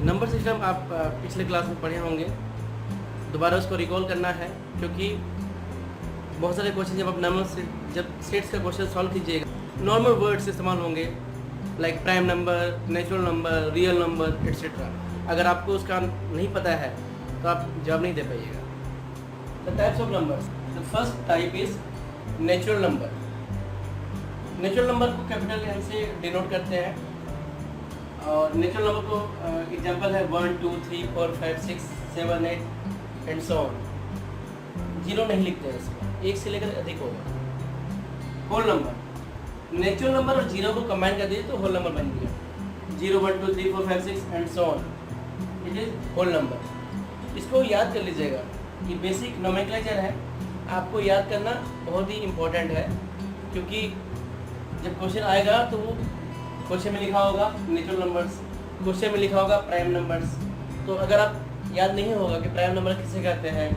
Number system आप पिछले class में पढ़े होंगे, दोबारा उसको रिकॉल करना है, क्योंकि बहुत सारे क्वेश्चन जब आप नंबर से जब सेट्स का क्वेश्चन सॉल्व कीजिएगा नॉर्मल वर्ड्स इस्तेमाल होंगे, like prime number, natural number, real number etcetera. अगर आपको उसका नहीं पता है तो आप जवाब नहीं दे पाइएगा। The types of numbers, the first type is natural number. Natural number को कैपिटल एन से डिनोट करते हैं, और नेचुरल नंबर को एग्जांपल है 1 2 3 4 5 6 7 8 एंड सो ऑन। जीरो नहीं लिखते हैं इसमें, एक से लेकर अधिक होगा। होल नंबर, नेचुरल नंबर और जीरो को कंबाइन कर दिए तो होल नंबर बन गया। 0 1 2 3 4 5 6 and so on, it is whole number. इसको याद कर लीजिएगा, ये बेसिक नोमेनक्लेचर है, आपको याद करना बहुत ही इम्पोर्टेंट है, क्योंकि जब क्वेश्चन आएगा तो वो क्वेश्चन में लिखा होगा नेचुरल नंबर्स, क्वेश्चन में लिखा होगा प्राइम नंबर्स। तो अगर आप याद नहीं होगा कि प्राइम नंबर किसे कहते हैं,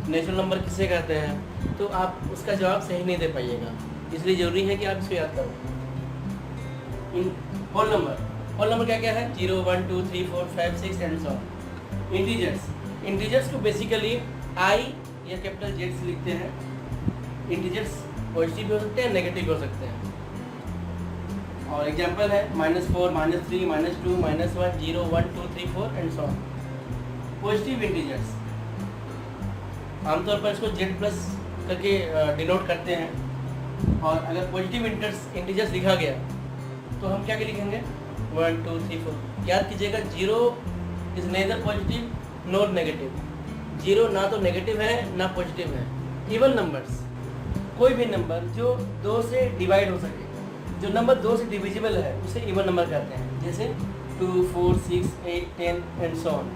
नेचुरल नंबर किसे कहते हैं, तो आप उसका जवाब सही नहीं दे पाइएगा। इसलिए ज़रूरी है कि आप इसको याद करो। होल नंबर क्या क्या है? 0 1 2 3 4 5 6 एंड सो ऑन। इंटीजर्स को बेसिकली आई या कैपिटल जेड से लिखते हैं। इंटीजर्स पॉजिटिव भी हो सकते हैं, नेगेटिव भी हो सकते हैं। और एग्जांपल है -4 -3 -2 -1 0 1 2 3 4 and so on. Positive integers आमतौर पर इसको जेड प्लस करके डिनोट करते हैं। और अगर पॉजिटिव इंटीजर्स लिखा गया तो हम क्या लिखेंगे? 1 2 3 4। याद कीजिएगा, 0 is nether positive nor negative. 0 ना तो नेगेटिव है ना पॉजिटिव है। इवन नंबर्स, कोई भी नंबर जो 2 से डिवाइड हो सके, जो नंबर 2 से डिविजिबल है उसे इवन नंबर कहते हैं, जैसे 2 4 6 8 10 एंड सो ऑन।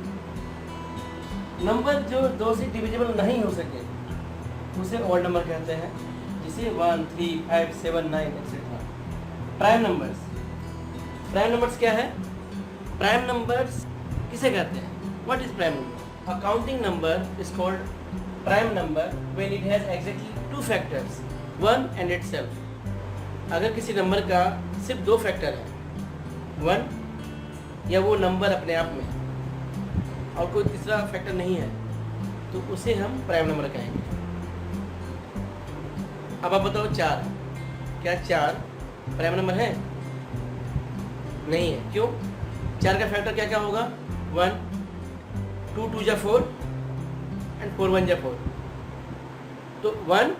नंबर जो 2 से डिविजिबल नहीं हो सके उसे ऑड नंबर कहते हैं, जिसे 1 3 5 7 9 एक्सेट्रा। प्राइम नंबर्स क्या है? प्राइम नंबर्स किसे कहते हैं? What is prime number? A counting number is called prime number when it has exactly 2 factors 1 and itself. अगर किसी नंबर का सिर्फ 2 फैक्टर है, 1 या वो नंबर अपने आप में, और कोई तीसरा फैक्टर नहीं है, तो उसे हम प्राइम नंबर कहेंगे। अब आप बताओ 4, क्या 4 प्राइम नंबर है? नहीं है। क्यों? 4 का फैक्टर क्या क्या होगा? 1 2 2 जा 4 एंड 4 1 जा 4। तो 1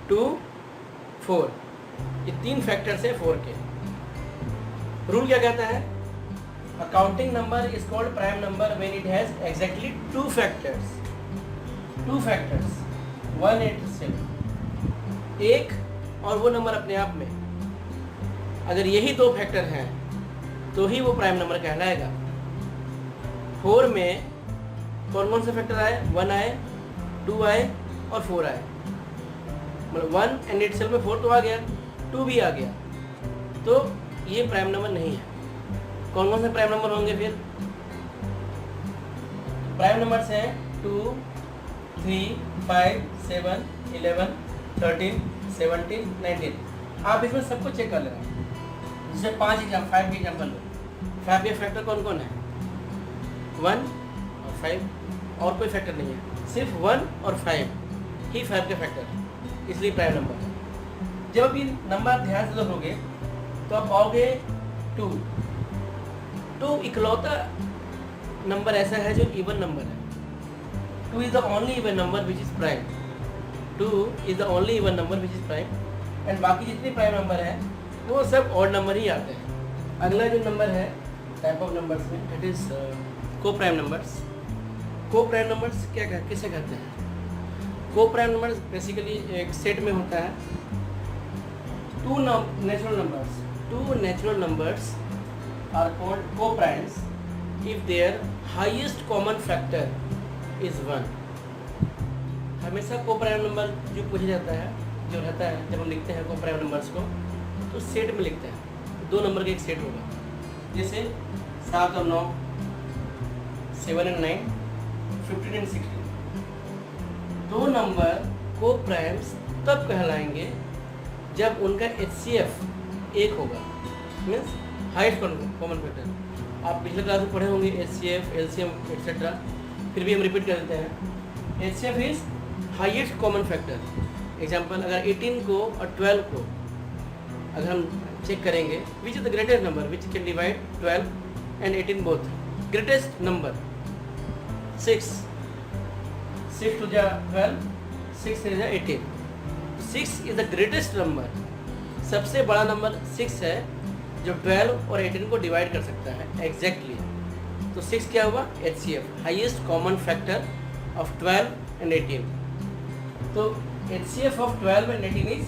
2 4 ये 3 फैक्टर्स है 4 के। रूल क्या कहता है? A counting number is called prime number when it has exactly 2 factors. 2 factors, 1 and 7। एक और वो नंबर अपने आप में, अगर यही 2 फैक्टर हैं तो ही वो प्राइम नंबर कहलाएगा। 4 में कौन कौन से फैक्टर आए? 1 आए, 2 आए और 4 आए। मतलब 1 एंड इटसेल्फ में 4 तो आ गया, 2 भी आ गया, तो ये प्राइम नंबर नहीं है। कौन कौन से प्राइम नंबर होंगे फिर? प्राइम नंबर्स हैं 2 3 5 7 11 13 17 19। आप इसमें सबको चेक कर लेना। जैसे 5 के एग्जाम्पल लो। 5 के फैक्टर कौन कौन है? 1 और 5, और कोई फैक्टर नहीं है, सिर्फ 1 और 5 ही 5 के फैक्टर, इसलिए प्राइम नंबर है। जब आप ये नंबर ध्यान से देखोगे तो आप पाओगे 2। तो इकलौता नंबर ऐसा है जो इवन नंबर है। 2 is the only even number which is prime. 2 is the only even number which is prime, and बाकी जितने प्राइम नंबर हैं वो सब ऑड नंबर ही आते हैं। अगला जो नंबर है टाइप ऑफ नंबर्स में, दैट इज को प्राइम नंबर्स। को प्राइम नंबर्स किसे कहते हैं? को प्राइम नंबर्स बेसिकली एक सेट में होता है। 2 natural numbers are called co-primes if their highest common factor is 1। हमेशा को-प्राइम नंबर जो पूछा जाता है, जो रहता है जब हम लिखते हैं को-प्राइम नंबर्स को, तो सेट में लिखते हैं। 2 नंबर का एक सेट होगा, जैसे 7 और 9, 7 और 9, 15 और 16। 2 नंबर को-प्राइम्स तब कहलाएंगे जब उनका HCF 1 होगा, मीन्स हाईएस्ट कॉमन फैक्टर। आप पिछले क्लास में पढ़े होंगे HCF, LCM एक्सेट्रा, फिर भी हम रिपीट कर देते हैं। HCF is highest common factor. Example, अगर 18 को और 12 को अगर हम चेक करेंगे, which is the greatest number which can divide 12 and 18 both. Greatest number 6 to the 12, 6 to the 18। 6 is the greatest number, सबसे बड़ा नंबर 6 है जो 12 और 18 को डिवाइड कर सकता है एग्जैक्टली। तो 6 क्या हुआ? HCF, highest common factor of 12 and 18। तो HCF ऑफ 12 एंड 18 इज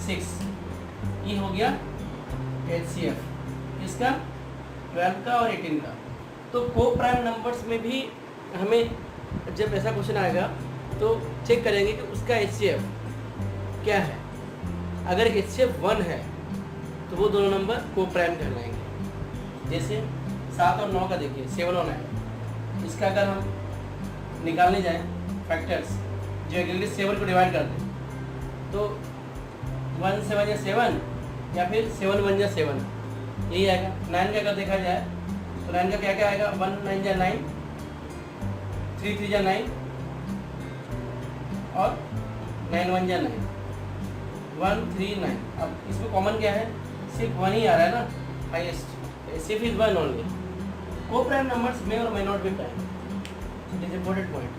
6। ये हो गया HCF इसका, 12 का और 18 का। तो को प्राइम नंबर्स में भी हमें जब ऐसा क्वेश्चन आएगा तो चेक करेंगे कि उसका HCF क्या है। अगर HCF 1 है तो वो दोनों नंबर को प्राइम कहलाएंगे। जैसे 7 और 9 का देखिए, 7 और 9, इसका अगर हम निकालने जाएं फैक्टर्स जो एग्जैक्टली 7 को डिवाइड कर दें, तो 1 7 या 7 या फिर 7 1 या 7 यही आएगा। 9 का अगर देखा जाए तो 9 का क्या क्या आएगा? 1 9 या 9, 3 3 या 9 और 9 1 या 9, 1 3 9। अब इसमें कॉमन क्या है? सिर्फ 1 ही आ रहा है ना, हाईएस्ट। सिर्फ इज 1 ओनली। को प्राइम नंबर्स में और may not be prime, it is important point.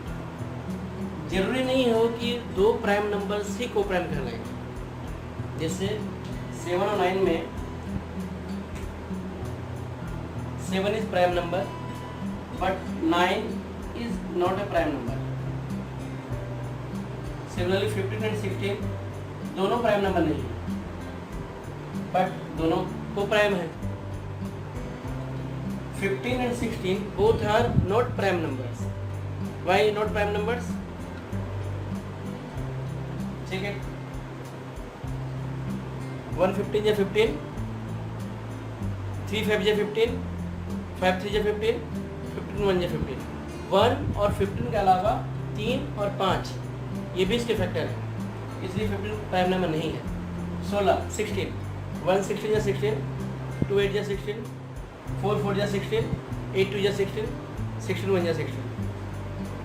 जरूरी नहीं हो कि 2 प्राइम नंबर्स ही को प्राइम कहलाएंगे। जैसे 7 और 9 में 7 is prime number but 9 is not a prime number. Similarly 15 and 16 दोनों प्राइम नंबर नहीं है बट दोनों को प्राइम है। 15 and 16 both are not prime numbers. Why not prime numbers? Check it. 1 15 या 15, 3 5 या 15, 5 3 या 15, 15 1 या 15। 1 और 15 के अलावा 3 और 5 ये भी इसके फैक्टर है, इसलिए 15 प्राइम नंबर नहीं है। 16 16, 1 16 या 16, 2 8 या 16, 4 4 या 16, 8 2 या 16, 16 1 या 16।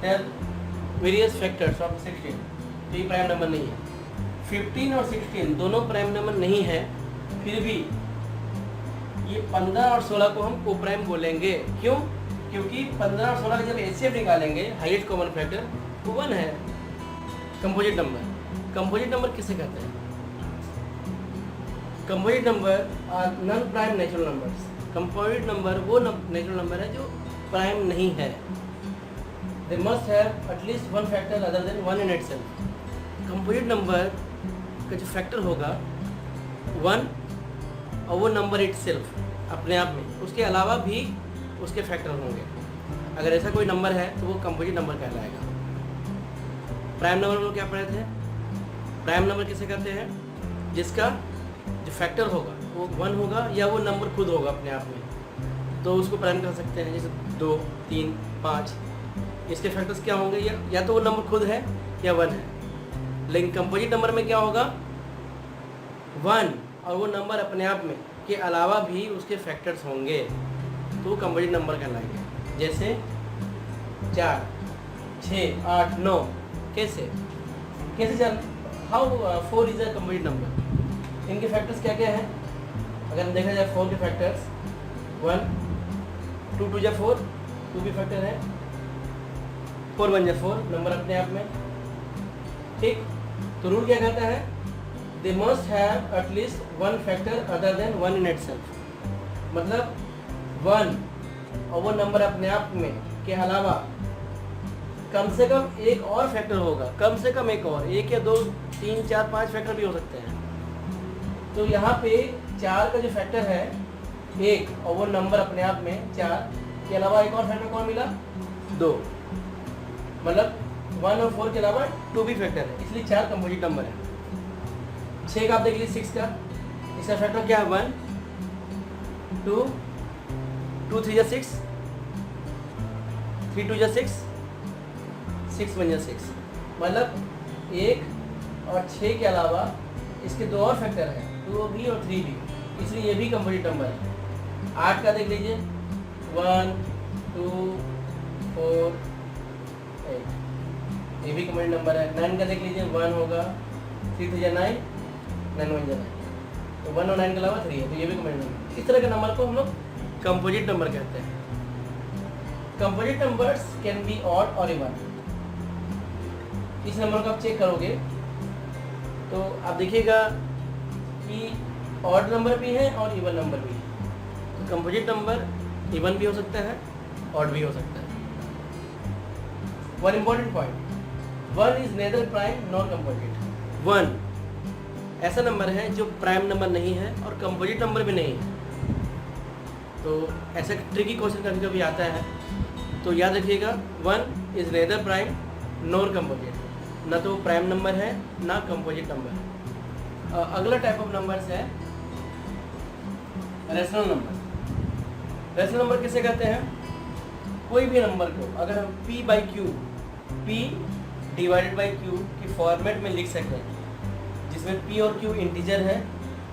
देयर वेरियस फैक्टर्स ऑफ 16, तो ये प्राइम नंबर नहीं है। 15 और 16 दोनों प्राइम नंबर नहीं है, फिर भी ये 15 और 16 को हम को प्राइम बोलेंगे। क्यों? क्योंकि 15 और 16 का जब HCF निकालेंगे, हाईएस्ट कॉमन फैक्टर, वो 1 है। कंपोजिट नंबर, कंपोजिट नंबर किसे कहते हैं? Composite number are non prime natural numbers. Composite number वो नेचुरल नंबर है जो प्राइम नहीं है। They must have at least one factor other than 1 in itself. Composite number का जो फैक्टर होगा 1 और वो नंबर इटसेल्फ अपने आप में, उसके अलावा भी उसके फैक्टर होंगे। अगर ऐसा कोई नंबर है तो वो कंपोजिट नंबर कहलाएगा। प्राइम नंबर में क्या पढ़े थे? प्राइम नंबर किसे कहते हैं? जिसका जो फैक्टर होगा वो 1 होगा या वो नंबर खुद होगा अपने आप में, तो उसको प्राइम कह सकते हैं। जैसे 2 3 5, इसके फैक्टर्स क्या होंगे? या तो वो नंबर खुद है या 1 है। लेकिन कंपोजिट नंबर में क्या होगा? 1 और वो नंबर अपने आप में के अलावा भी उसके फैक्टर्स होंगे, तो वो कंपोजिट नंबर कहलाएंगे। जैसे 4 6 8 9। कैसे चल how 4 is a composite number. इनके फैक्टर्स क्या क्या हैं? अगर देखा जाए 4 के फैक्टर्स 1 2 2 या 4, 2 भी फैक्टर है, 4 1 या 4 नंबर अपने आप में। ठीक, तो रूल क्या कहता है? They must have at least 1 factor other than 1 in itself. मतलब 1 और वो नंबर अपने आप में के अलावा कम से कम एक और फैक्टर होगा। कम से कम एक और, 1 या 2 3 4 5 फैक्टर भी हो सकते हैं। तो यहाँ पे 4 का जो फैक्टर है 1 और वो नंबर अपने आप में 4 के अलावा एक और फैक्टर कौन मिला? 2। मतलब 1 और 4 के अलावा 2 भी फैक्टर है, इसलिए 4 कंपोजिट नंबर है। 6 का आप देख लीजिए, 6 का इसका फैक्टर क्या है? 1 2 2 3 या 6, 3 2 या 6, 6 1 या 6। मतलब 1 और 6 के अलावा इसके 2 और फैक्टर हैं, 2 भी और 3 भी, इसलिए ये भी कंपोजिट नंबर है। 8 का देख लीजिए 1 2 4 8, ये भी कॉम्प्लीट नंबर है। 9 का देख लीजिए 1 होगा, 3 3 9, 9 1 9, तो 1 और 9 के अलावा 3 है, तो ये भी कॉम्प्लीट नंबर। इस तरह के नंबर को हम लोग कंपोजिट नंबर कहते हैं। Composite numbers can be odd और इवन। इस नंबर को आप चेक करोगे तो आप देखिएगा कि ऑड नंबर भी है और इवन नंबर भी है। तो कंपोजिट नंबर इवन भी हो सकता है, ऑड भी हो सकता है। One important point, 1 is nether prime nor composite. 1 ऐसा नंबर है जो प्राइम नंबर नहीं है और कंपोजिट नंबर भी नहीं है। तो ऐसा ट्रिकी क्वेश्चन कभी कभी आता है, तो याद रखिएगा 1 is nether prime nor composite, ना तो प्राइम नंबर है ना कंपोजिट नंबर है। अगला टाइप ऑफ नंबर्स है रेशनल नंबर। रेशनल नंबर किसे कहते हैं? कोई भी नंबर को अगर हम p डिवाइडेड बाई q की फॉर्मेट में लिख सकें, जिसमें p और q इंटीजर है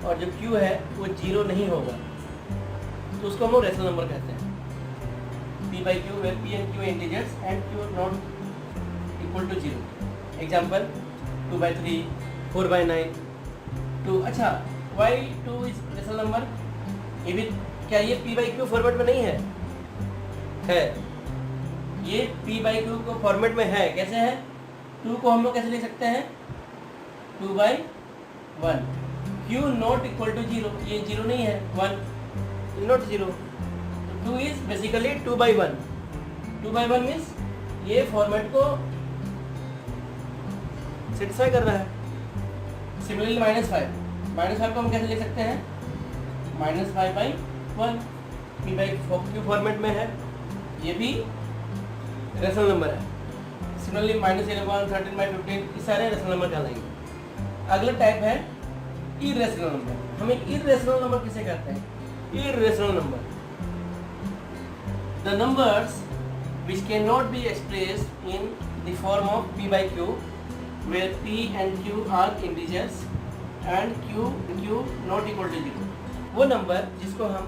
और जो q है वो 0 नहीं होगा, तो उसको हम लोग रेशनल नंबर कहते हैं। p by q where p and q integers and q not equal to 0। Example 2 by 3, 4 by 9, 2। अच्छा, why 2 is रेशनल नंबर? ये भी क्या ये p by q फॉर्मेट में नहीं है? है, ये p by q को फॉर्मेट में है। कैसे है? 2 को हम लोग कैसे लिख सकते हैं? 2 by 1। q not equal to 0, ये 0 नहीं है, 1 is not 0। 2 is basically 2 by 1। 2 by 1 means ये फॉर्मेट को सेटिस्फाई कर रहा है। सिमिलरली -5 को हम कैसे लिख सकते हैं? -5 by 1, p by q format में है, ये भी रेशनल नंबर है। सिमिलरली -11, 13 by 15, ये सारे रेशनल नंबर कहलाएंगे। अगला टाइप है इरेशनल नंबर। हम एक इरेशनल नंबर किसे कहते हैं? Irrational number the numbers which cannot be expressed in the form of p by q where p and q are integers and q not equal to 0। वो number जिसको हम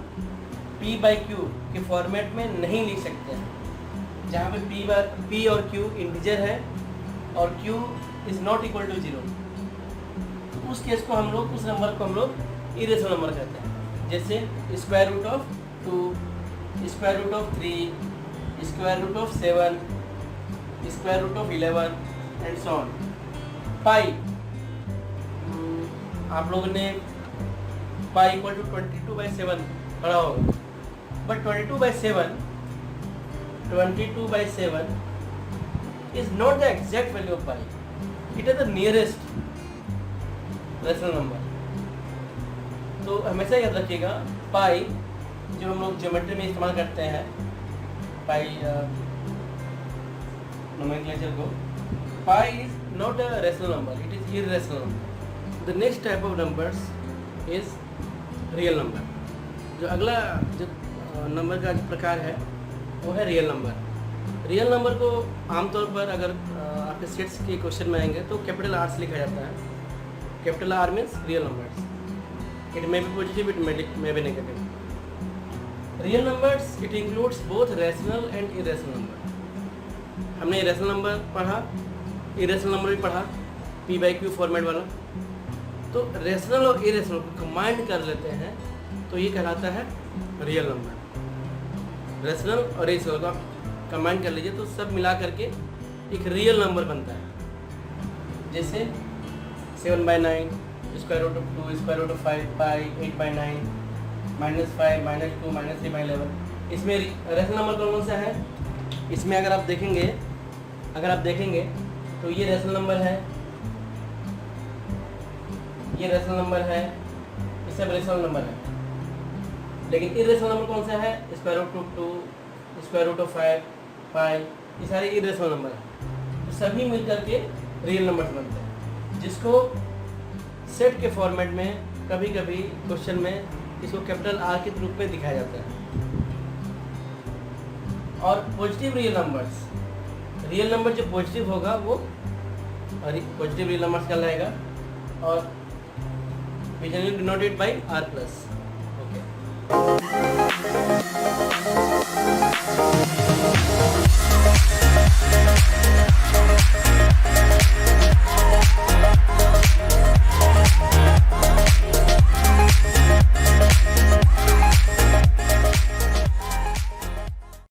p by q के format में नहीं लिख सकते हैं, जहाँ पे p और q इंटीजर है और q is not equal to 0, तो उस केस को हम लोग, उस नंबर को हम लोग इरेशनल नंबर कहते हैं। जैसे square root of 2, square root of 3, square root of 7, square root of 11 and so on. Pi, आप लोगों ने पाई इक्वल टू 22/7 पढ़ा होगा, but 22/7 is not the exact value of pi, it is the nearest rational number. तो हमेशा याद रखिएगा पाई जो हम लोग ज्योमेट्री में इस्तेमाल करते हैं, पाई नोमेनक्लेचर को, pi is not a rational number, it is irrational number. The next type of numbers is real number. जो अगला जो नंबर का जो प्रकार है वो है रियल नंबर। रियल नंबर को आमतौर पर अगर आपके सेट्स के क्वेश्चन में आएंगे तो कैपिटल आर से लिखा जाता है। Capital R means real numbers, it may be positive, it may be negative. Real numbers it includes both rational and irrational number. हमने इरेशनल नंबर पढ़ा, इरेशनल नंबर भी पढ़ा, p by q फॉर्मेट वाला। तो रैशनल और irrational को combined कर लेते हैं तो ये कहलाता है रियल नंबर। रैशनल और इरेशनल को आप कंबाइंड कर लीजिए तो सब मिला करके एक रियल नंबर बनता है। जैसे 7/9, square root of 2, square root of 5 pi, 8/9, -5, -2, -3/11। इसमें रेशनल नंबर कौन सा है? इसमें अगर आप देखेंगे तो ये रेशनल नंबर है, ये रेशनल नंबर है, ये सब रेशनल नंबर है। लेकिन इरेशनल नंबर कौन सा है? Square root of 2, square root of 5 pi, ये सारे इरेशनल नंबर है। तो सभी मिल करके रियल नंबर बनते हैं, जिसको सेट के फॉर्मेट में कभी कभी क्वेश्चन में इसको कैपिटल आर के रूप में दिखाया जाता है। और positive real numbers, real number जो पॉजिटिव होगा वो पॉजिटिव रियल नंबर्स कहलाएगा और डिनोटेड बाय r+। ओके।